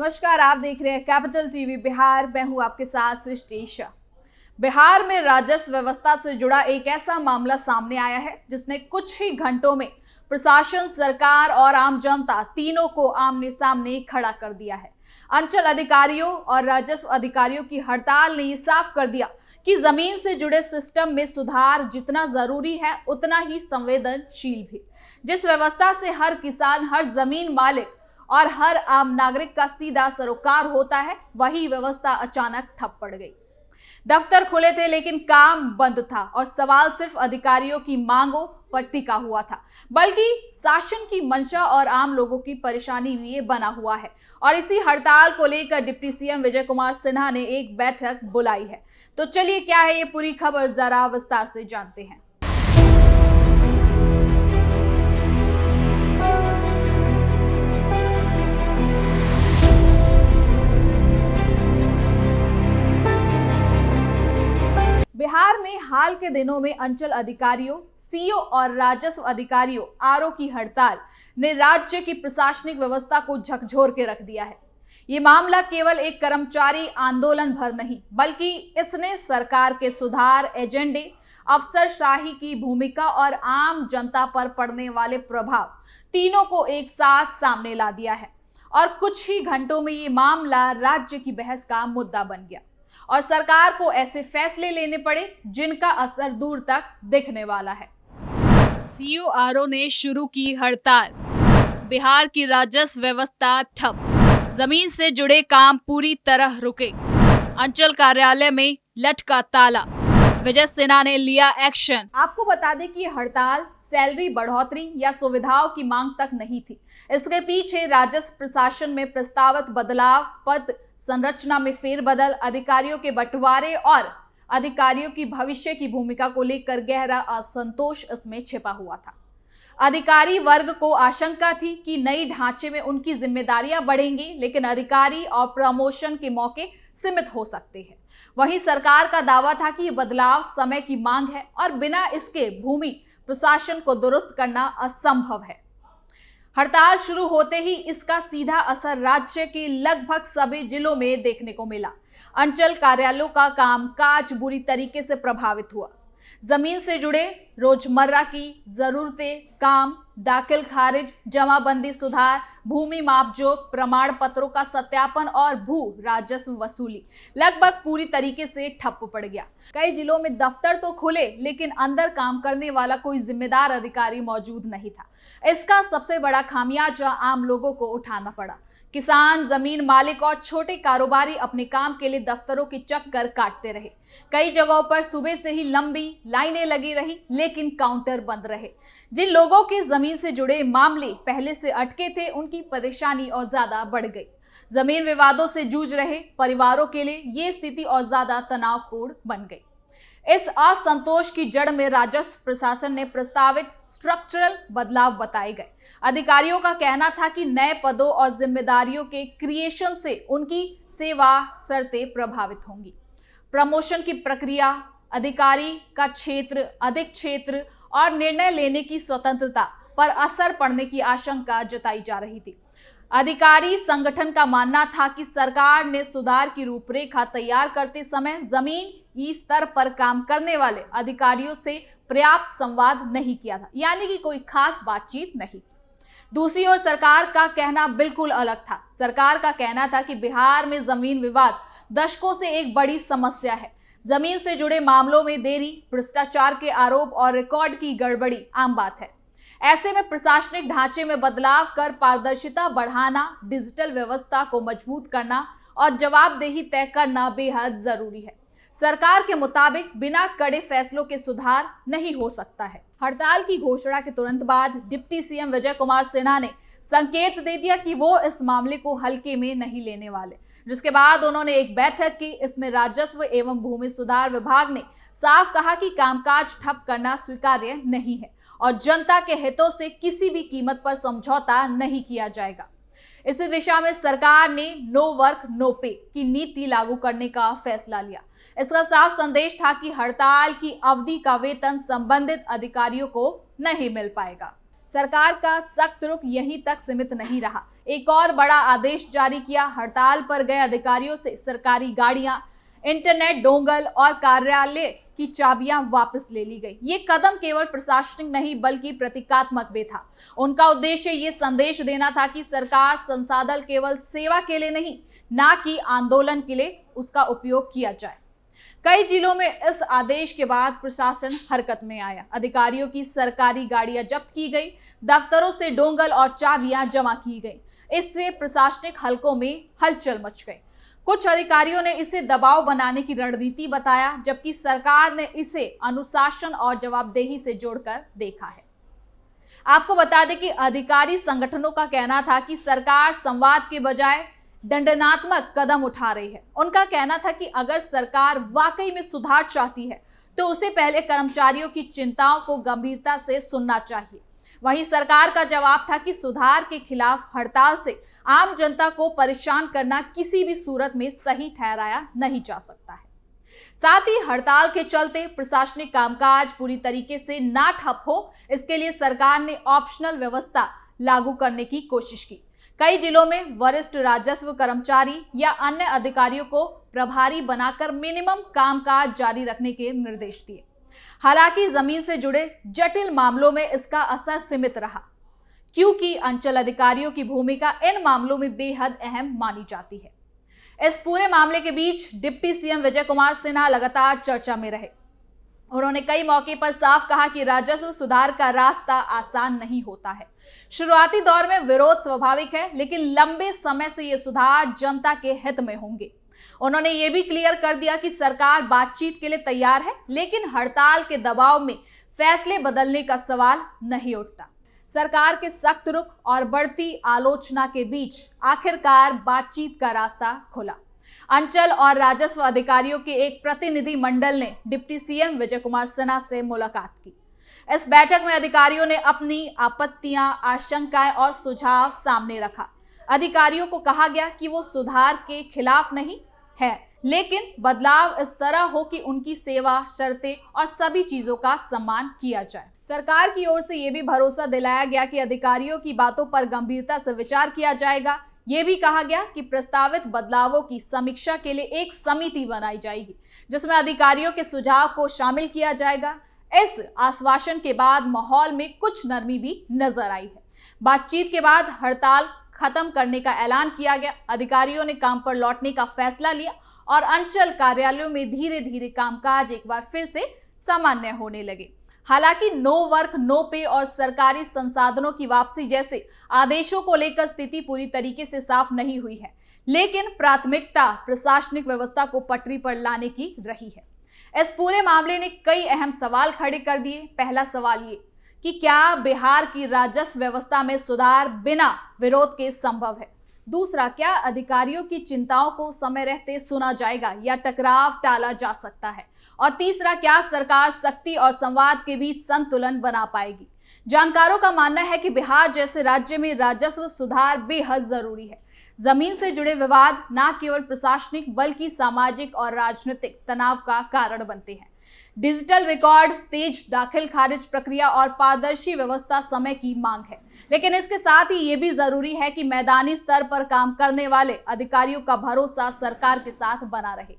नमस्कार, आप देख रहे हैं कैपिटल टीवी बिहार। मैं हूं आपके साथ सृष्टि शाह। बिहार में राजस्व व्यवस्था से जुड़ा एक ऐसा मामला सामने आया है जिसने कुछ ही घंटों में प्रशासन, सरकार और आम जनता तीनों को आमने सामने खड़ा कर दिया है। अंचल अधिकारियों और राजस्व अधिकारियों की हड़ताल ने ये साफ कर दिया कि जमीन से जुड़े सिस्टम में सुधार जितना जरूरी है उतना ही संवेदनशील भी। जिस व्यवस्था से हर किसान, हर जमीन मालिक और हर आम नागरिक का सीधा सरोकार होता है, वही व्यवस्था अचानक ठप पड़ गई। दफ्तर खुले थे लेकिन काम बंद था और सवाल सिर्फ अधिकारियों की मांगों पर टिका हुआ था, बल्कि शासन की मंशा और आम लोगों की परेशानी भी ये बना हुआ है। और इसी हड़ताल को लेकर डिप्टी सीएम विजय कुमार सिन्हा ने एक बैठक बुलाई है। तो चलिए, क्या है ये पूरी खबर, जरा विस्तार से जानते हैं। बिहार में हाल के दिनों में अंचल अधिकारियों, सीओ और राजस्व अधिकारियों आरओ की हड़ताल ने राज्य की प्रशासनिक व्यवस्था को झकझोर के रख दिया है। ये मामला केवल एक कर्मचारी आंदोलन भर नहीं, बल्कि इसने सरकार के सुधार एजेंडे, अफसरशाही की भूमिका और आम जनता पर पड़ने वाले प्रभाव तीनों को एक साथ सामने ला दिया है। और कुछ ही घंटों में ये मामला राज्य की बहस का मुद्दा बन गया और सरकार को ऐसे फैसले लेने पड़े जिनका असर दूर तक दिखने वाला है। सीओ आरओ ने शुरू की हड़ताल, बिहार की राजस्व व्यवस्था ठप, जमीन से जुड़े काम पूरी तरह रुके, अंचल कार्यालय में लटका ताला, विजय सिन्हा ने लिया एक्शन। आपको बता दें कि हड़ताल सैलरी बढ़ोतरी या सुविधाओं की मांग तक नहीं थी। इसके पीछे राजस्व प्रशासन में प्रस्तावित बदलाव, पद संरचना में फेरबदल, अधिकारियों के बंटवारे और अधिकारियों की भविष्य की भूमिका को लेकर गहरा असंतोष इसमें छिपा हुआ था। अधिकारी वर्ग को आशंका थी कि नई ढांचे में उनकी जिम्मेदारियां बढ़ेंगी, लेकिन अधिकारी और प्रमोशन के मौके सीमित हो सकते हैं। वहीं सरकार का दावा था कि बदलाव समय की मांग है और बिना इसके भूमि प्रशासन को दुरुस्त करना असंभव है। हड़ताल शुरू होते ही इसका सीधा असर राज्य के लगभग सभी जिलों में देखने को मिला। अंचल कार्यालयों का कामकाज बुरी तरीके से प्रभावित हुआ। जमीन से जुड़े रोजमर्रा की जरूरतें, काम, दाखिल खारिज, जमाबंदी सुधार, भूमि मापजोख, प्रमाण पत्रों का सत्यापन और भू राजस्व वसूली लगभग पूरी तरीके से ठप पड़ गया। कई जिलों में दफ्तर तो खुले लेकिन अंदर काम करने वाला कोई जिम्मेदार अधिकारी मौजूद नहीं था। इसका सबसे बड़ा खामियाजा आम लोगों को उठाना पड़ा। किसान, जमीन मालिक और छोटे कारोबारी अपने काम के लिए दफ्तरों के चक्कर काटते रहे। कई जगहों पर सुबह से ही लंबी लाइनें लगी रही लेकिन काउंटर बंद रहे। जिन लोगों के जमीन से जुड़े मामले पहले से अटके थे, उनकी परेशानी और ज्यादा बढ़ गई। जमीन विवादों से जूझ रहे परिवारों के लिए ये स्थिति और ज्यादा तनावपूर्ण बन गई। इस असंतोष की जड़ में राजस्व प्रशासन ने प्रस्तावित स्ट्रक्चरल बदलाव बताए गए। अधिकारियों का कहना था कि नए पदों और जिम्मेदारियों के क्रिएशन से उनकी सेवा शर्तें प्रभावित होंगी। प्रमोशन की प्रक्रिया, अधिकारी का क्षेत्र, अधिक क्षेत्र और निर्णय लेने की स्वतंत्रता पर असर पड़ने की आशंका जताई जा रही थी। अधिकारी संगठन का मानना था कि सरकार ने सुधार की रूपरेखा तैयार करते समय जमीन स्तर पर काम करने वाले अधिकारियों से पर्याप्त संवाद नहीं किया था, यानी कि कोई खास बातचीत नहीं। दूसरी ओर सरकार का कहना बिल्कुल अलग था। सरकार का कहना था कि बिहार में जमीन विवाद दशकों से एक बड़ी समस्या है। जमीन से जुड़े मामलों में देरी, भ्रष्टाचार के आरोप और रिकॉर्ड की गड़बड़ी आम बात है। ऐसे में प्रशासनिक ढांचे में बदलाव कर पारदर्शिता बढ़ाना, डिजिटल व्यवस्था को मजबूत करना और जवाबदेही तय करना बेहद जरूरी है। सरकार के मुताबिक बिना कड़े फैसलों के सुधार नहीं हो सकता है। हड़ताल की घोषणा के तुरंत बाद डिप्टी सीएम विजय कुमार सिन्हा ने संकेत दे दिया कि वो इस मामले को हल्के में नहीं लेने वाले, जिसके बाद उन्होंने एक बैठक की। इसमें राजस्व एवं भूमि सुधार विभाग ने साफ कहा कि कामकाज ठप करना स्वीकार्य नहीं है और जनता के हितों से किसी भी कीमत पर समझौता नहीं किया जाएगा। इसी दिशा में सरकार ने नो वर्क नो पे की नीति लागू करने का फैसला लिया। इसका साफ संदेश था कि हड़ताल की अवधि का वेतन संबंधित अधिकारियों को नहीं मिल पाएगा। सरकार का सख्त रुख यहीं तक सीमित नहीं रहा। एक और बड़ा आदेश जारी किया। हड़ताल पर गए अधिकारियों से सरकारी गाड़ियां, इंटरनेट डोंगल और कार्यालय की चाबियां वापस ले ली गई। ये कदम केवल प्रशासनिक नहीं बल्कि प्रतीकात्मक भी था। उनका उद्देश्य ये संदेश देना था कि सरकार संसाधन केवल सेवा के लिए नहीं, ना कि आंदोलन के लिए उसका उपयोग किया जाए। कई जिलों में इस आदेश के बाद प्रशासन हरकत में आया। अधिकारियों की सरकारी गाड़ियां जब्त की गई, दफ्तरों से डोंगल और चाबियां जमा की गई। इससे प्रशासनिक हलकों में हलचल मच गई। कुछ अधिकारियों ने इसे दबाव बनाने की रणनीति बताया, जबकि सरकार ने इसे अनुशासन और जवाबदेही से जोड़कर देखा है। आपको बता दें कि अधिकारी संगठनों का कहना था कि सरकार संवाद के बजाय दंडात्मक कदम उठा रही है। उनका कहना था कि अगर सरकार वाकई में सुधार चाहती है तो उसे पहले कर्मचारियों की चिंताओं को गंभीरता से सुनना चाहिए। वहीं सरकार का जवाब था कि सुधार के खिलाफ हड़ताल से आम जनता को परेशान करना किसी भी सूरत में सही ठहराया नहीं जा सकता है। साथ ही हड़ताल के चलते प्रशासनिक कामकाज पूरी तरीके से ना ठप हो, इसके लिए सरकार ने ऑप्शनल व्यवस्था लागू करने की कोशिश की। कई जिलों में वरिष्ठ राजस्व कर्मचारी या अन्य अधिकारियों को प्रभारी बनाकर मिनिमम कामकाज जारी रखने के निर्देश दिए। हालांकि जमीन से जुड़े जटिल मामलों में इसका असर सीमित रहा, क्योंकि अंचल अधिकारियों की भूमिका इन मामलों में बेहद अहम मानी जाती है। इस पूरे मामले के बीच डिप्टी सीएम विजय कुमार सिन्हा लगातार चर्चा में रहे। उन्होंने कई मौके पर साफ कहा कि राजस्व सुधार का रास्ता आसान नहीं होता है। शुरुआती दौर में विरोध स्वाभाविक है, लेकिन लंबे समय से ये सुधार जनता के हित में होंगे। उन्होंने ये भी क्लियर कर दिया कि सरकार बातचीत के लिए तैयार है, लेकिन हड़ताल के दबाव में फैसले बदलने का सवाल नहीं उठता। सरकार के सख्त रुख और बढ़ती आलोचना के बीच आखिरकार बातचीत का रास्ता खुला। अंचल और राजस्व अधिकारियों के एक प्रतिनिधि मंडल ने डिप्टी सीएम विजय कुमार सिन्हा से मुलाकात की। इस बैठक में अधिकारियों ने अपनी आपत्तियां, आशंकाएं और सुझाव सामने रखा। अधिकारियों को कहा गया कि वो सुधार के खिलाफ नहीं है, लेकिन बदलाव इस तरह हो कि उनकी सेवा, शर्तें और सभी चीजों का सम्मान किया जाए। सरकार की ओर से यह भी भरोसा दिलाया गया कि अधिकारियों की बातों पर गंभीरता से विचार किया जाएगा। ये भी कहा गया कि प्रस्तावित बदलावों की समीक्षा के लिए एक समिति बनाई जाएगी, जिसमें अधिकारियों के सुझाव को शामिल किया जाएगा। इस आश्वासन के बाद माहौल में कुछ नरमी भी नजर आई है। बातचीत के बाद हड़ताल खत्म करने का ऐलान किया गया। अधिकारियों ने काम पर लौटने का फैसला लिया और अंचल कार्यालयों में धीरे धीरे कामकाज एक बार फिर से सामान्य होने लगे। हालांकि नो वर्क नो पे और सरकारी संसाधनों की वापसी जैसे आदेशों को लेकर स्थिति पूरी तरीके से साफ नहीं हुई है, लेकिन प्राथमिकता प्रशासनिक व्यवस्था को पटरी पर लाने की रही है। इस पूरे मामले ने कई अहम सवाल खड़े कर दिए। पहला सवाल ये कि क्या बिहार की राजस्व व्यवस्था में सुधार बिना विरोध के संभव है? दूसरा, क्या अधिकारियों की चिंताओं को समय रहते सुना जाएगा या टकराव टाला जा सकता है? और तीसरा, क्या सरकार सख्ती और संवाद के बीच संतुलन बना पाएगी? जानकारों का मानना है कि बिहार जैसे राज्य में राजस्व सुधार बेहद जरूरी है। जमीन से जुड़े विवाद न केवल प्रशासनिक बल्कि सामाजिक और राजनीतिक तनाव का कारण बनते हैं। डिजिटल रिकॉर्ड, तेज दाखिल खारिज प्रक्रिया और पारदर्शी व्यवस्था समय की मांग है, लेकिन इसके साथ ही ये भी जरूरी है कि मैदानी स्तर पर काम करने वाले अधिकारियों का भरोसा सरकार के साथ बना रहे।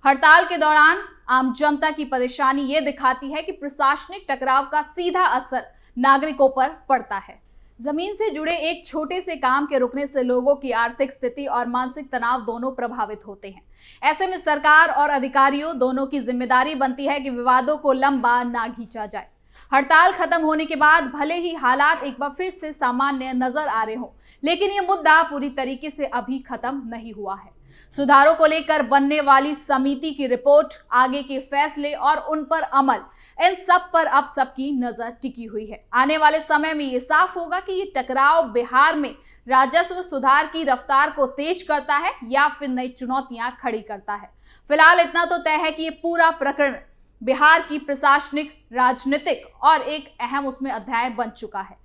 हड़ताल के दौरान आम जनता की परेशानी ये दिखाती है कि प्रशासनिक टकराव का सीधा असर नागरिकों पर पड़ता है। जमीन से जुड़े एक छोटे से काम के रुकने से लोगों की आर्थिक स्थिति और मानसिक तनाव दोनों प्रभावित होते हैं। ऐसे में सरकार और अधिकारियों दोनों की जिम्मेदारी बनती है कि विवादों को लंबा ना खींचा जाए। हड़ताल खत्म होने के बाद भले ही हालात एक बार फिर से सामान्य नजर आ रहे हों, लेकिन ये मुद्दा पूरी तरीके से अभी खत्म नहीं हुआ है। सुधारों को लेकर बनने वाली समिति की रिपोर्ट, आगे के फैसले और उन पर अमल, इन सब पर अब सबकी नजर टिकी हुई है। आने वाले समय में ये साफ होगा कि ये टकराव बिहार में राजस्व सुधार की रफ्तार को तेज करता है या फिर नई चुनौतियां खड़ी करता है। फिलहाल इतना तो तय है कि ये पूरा प्रकरण बिहार की प्रशासनिक, राजनीतिक और एक अहम उसमें अध्याय बन चुका है।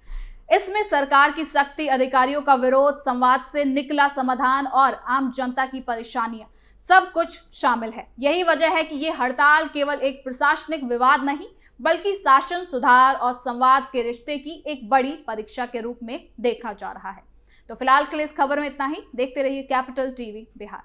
इसमें सरकार की सख्ती, अधिकारियों का विरोध, संवाद से निकला समाधान और आम जनता की परेशानियां सब कुछ शामिल है। यही वजह है कि ये हड़ताल केवल एक प्रशासनिक विवाद नहीं बल्कि शासन, सुधार और संवाद के रिश्ते की एक बड़ी परीक्षा के रूप में देखा जा रहा है। तो फिलहाल के लिए इस खबर में इतना ही। देखते रहिए कैपिटल टीवी बिहार।